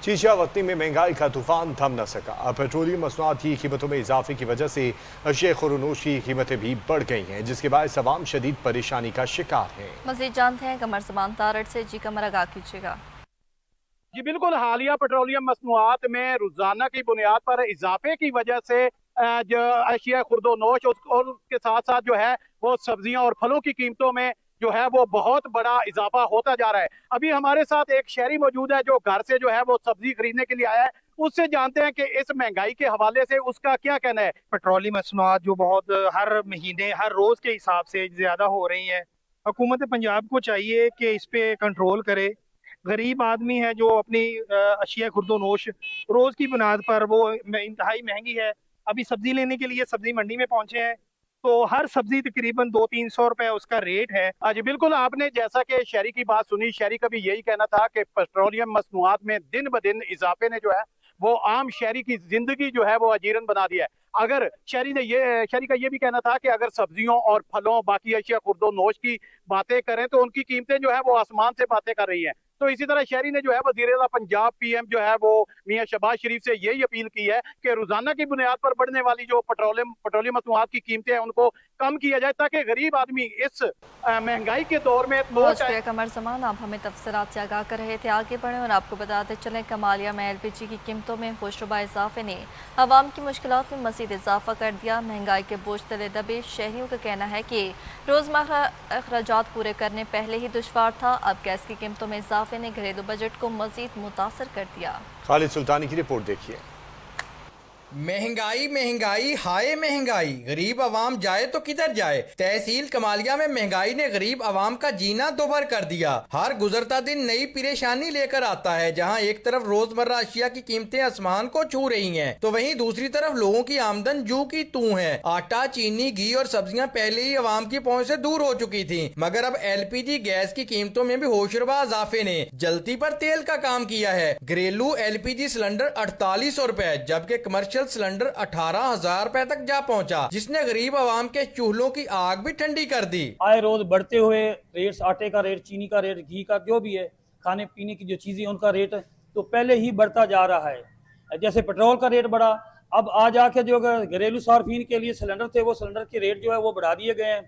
शीशा वतनी में महंगाई का तूफान थम न सका। अब पेट्रोलियम मसनूआत की कीमतों में इजाफे की वजह से अशिया खुरनोश की कीमतें भी बढ़ गई हैं, जिसके बाद अवाम शदीद परेशानी का शिकार है। मजीद जानते हैं कमर जमान तारड़ से। जी कमर, आगाह कीजिएगा। जी बिल्कुल, हालिया पेट्रोलियम मसनूआत में रोजाना की बुनियाद पर इजाफे की वजह से जो अशिया खुर्दोनोश और उसके साथ साथ जो है वो सब्जियां और फलों की कीमतों में जो है वो बहुत बड़ा इजाफा होता जा रहा है। अभी हमारे साथ एक शहरी मौजूद है जो घर से जो है वो सब्जी खरीदने के लिए आया है। उससे जानते हैं कि इस महंगाई के हवाले से उसका क्या कहना है। पेट्रोलियम मसनूआत जो बहुत हर महीने हर रोज के हिसाब से ज्यादा हो रही हैं। हुकूमत पंजाब को चाहिए कि इस पे कंट्रोल करे। गरीब आदमी है जो अपनी अशिया खुर्दोनोश रोज की बुनियाद पर वो इंतहाई महंगी है। अभी सब्जी लेने के लिए सब्जी मंडी में पहुंचे हैं तो हर सब्जी तकरीबन 200-300 रुपए उसका रेट है। जी बिल्कुल, आपने जैसा कि शहरी की बात सुनी, शहरी का भी यही कहना था कि पेट्रोलियम मसनूआत में दिन ब दिन इजाफे ने जो है वो आम शहरी की जिंदगी जो है वो अजीरन बना दिया है। अगर शहरी का ये भी कहना था कि अगर सब्जियों और फलों बाकी अशिया खुर्दो नोश की बातें करें तो उनकी कीमतें जो है वो आसमान से बातें कर रही हैं। तो इसी तरह शहरी ने जो है वज़ीर आला पंजाब पीएम जो है वो मियां शहबाज शरीफ से यही अपील की है कि रोजाना की बुनियाद पर बढ़ने वाली जो पेट्रोलियम मसनूआत की कीमतें हैं उनको कम किया जाए, ताकि गरीब आदमी इस महंगाई के दौर में बहुत शुक्रिया कमर जमान, आप हमें तफसीलात से आगाह कर रहे थे। आगे बढ़ें और आपको बताते चलें, कमालिया में LPG की कीमतों में होशरुबा इजाफे ने आवाम की मुश्किलात में मजीद इजाफा कर दिया। महंगाई के बोझ तले दबे शहरियों का कहना है कि रोजमर्रा अखराजात पूरे करने पहले ही दुश्वार था। अब गैस की कीमतों में इजाफे ने घरेलू बजट को मजीद मुतासर कर दिया। खालिद सुल्तानी की रिपोर्ट देखिए। महंगाई महंगाई हाय महंगाई, गरीब आवाम जाए तो किधर जाए। तहसील कमालिया में महंगाई ने गरीब आवाम का जीना दोभर कर दिया। हर गुजरता दिन नई परेशानी लेकर आता है। जहां एक तरफ रोजमर्रा अशिया की कीमतें आसमान को छू रही हैं, तो वहीं दूसरी तरफ लोगों की आमदन जू की तू है। आटा, चीनी, घी और सब्जियां पहले ही आवाम की पहुंच से दूर हो चुकी थी, मगर अब LPG गैस की कीमतों में भी होशरुबा इजाफे ने जलती पर तेल का काम किया है। घरेलू LPG सिलेंडर 4800 रुपए, जबकि कमर्शियल सिलेंडर 18,000 रुपए तक जा पहुंचा, जिसने गरीब आवाम के चूल्हों की आग भी ठंडी कर दी। आए रोज बढ़ते हुए रेट्स, आटे का रेट, चीनी का रेट, घी का, जो भी है खाने पीने की जो चीजें उनका रेट तो पहले ही बढ़ता जा रहा है। जैसे पेट्रोल का रेट बढ़ा, अब आज आके जो घरेलू सार्फिन के लिए सिलेंडर थे वो सिलेंडर के रेट जो है वो बढ़ा दिए गए हैं।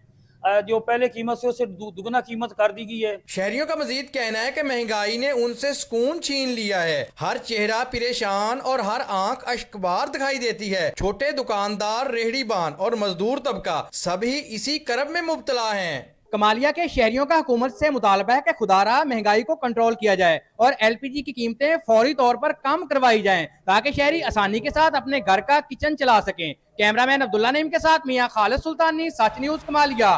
जो पहले कीमत से उससे दुगना कीमत कर दी गई है। शहरियों का मजीद कहना है कि महंगाई ने उनसे सुकून छीन लिया है। हर चेहरा परेशान और हर आंख अश्कबार दिखाई देती है। छोटे दुकानदार, रेहड़ीबान और मजदूर तबका सभी इसी करब में मुब्तला हैं। कमालिया के शहरियों का हुकूमत से मुतालबा है कि खुदारा महंगाई को कंट्रोल किया जाए और LPG की कीमतें फौरी तौर पर कम करवाई जाएं, ताकि शहरी आसानी के साथ अपने घर का किचन चला सकें। कैमरामैन अब्दुल्ला नईम के साथ मियां खालिद सुल्तानी, सच न्यूज कमालिया।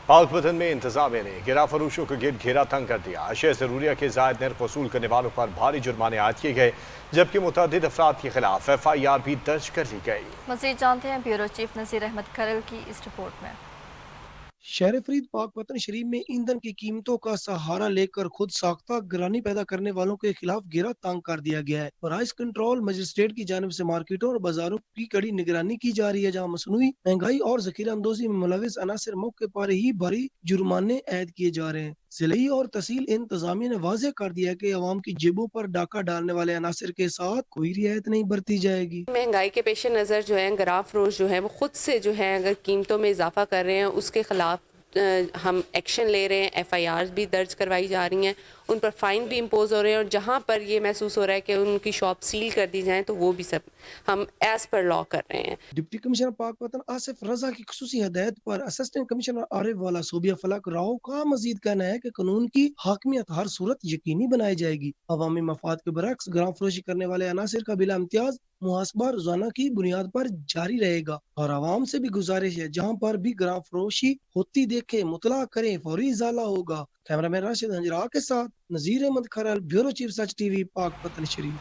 पाकपतन में इंतजामिया ने गिरा फरोशों के गिर्द घेरा तंग कर दिया। अशिया जरूरिया के जायद नर्ख वसूल करने वालों पर भारी जुर्माने आयद किए गए, जबकि मुतअद्दिद अफराद के खिलाफ FIR भी दर्ज कर ली गई। मजीद जानते हैं ब्यूरो चीफ नसीर अहमद खरल की इस रिपोर्ट में। शहर फरीद पाकपतन शरीफ में ईंधन की कीमतों का सहारा लेकर खुद साख्ता गिरानी पैदा करने वालों के खिलाफ घेरा तंग कर दिया गया है। प्राइस कंट्रोल मजिस्ट्रेट की जानिब से मार्केटों और बाजारों की कड़ी निगरानी की जा रही है, जहाँ मसनूई महंगाई और जखीरा अंदोजी में मुलविस अनासर मौके पर ही भारी जुर्माने ऐद किए जा रहे हैं। जिले और तहसील इंतजामिया ने वाज़ेह कर दिया है कि अवाम की जेबों पर डाका डालने वाले अनासर के साथ कोई रियायत नहीं बरती जाएगी। महंगाई के पेश नज़र जो है गराफ फरोश जो है वो खुद से जो है अगर कीमतों में इजाफा कर रहे हैं उसके खिलाफ हम एक्शन ले रहे हैं। FIRs भी दर्ज करवाई जा रही हैं, उन पर फाइन भी इम्पोज हो रहे हैं और जहाँ पर ये महसूस हो रहा है कि उनकी शॉप सील कर दी जाए तो वो भी सब हम एज पर लॉ कर रहे हैं। डिप्टी कमिश्नर पाकपतन आसिफ रजा की खुसूसी हदायत पर असिस्टेंट कमिश्नर आरिफ वाला सूबिया फलक राव का मजीद कहना है कि कानून की हाकमियत हर सूरत यकीनी बनाई जाएगी। अवामी मफाद के बरक्स ग्राम फरोशी करने वाले अनासिर का बिला इम्तियाज मुहासबा रोजाना की बुनियाद पर जारी रहेगा और आवाम से भी गुजारिश है जहाँ पर भी ग्राम फरोशी होती देखे मुतला करें, फौरी इजाला होगा। कैमरामैन राशिद हंजरा के साथ नजीर अहमद खरल, ब्यूरो चीफ सच TV, पाकपतन शरीफ।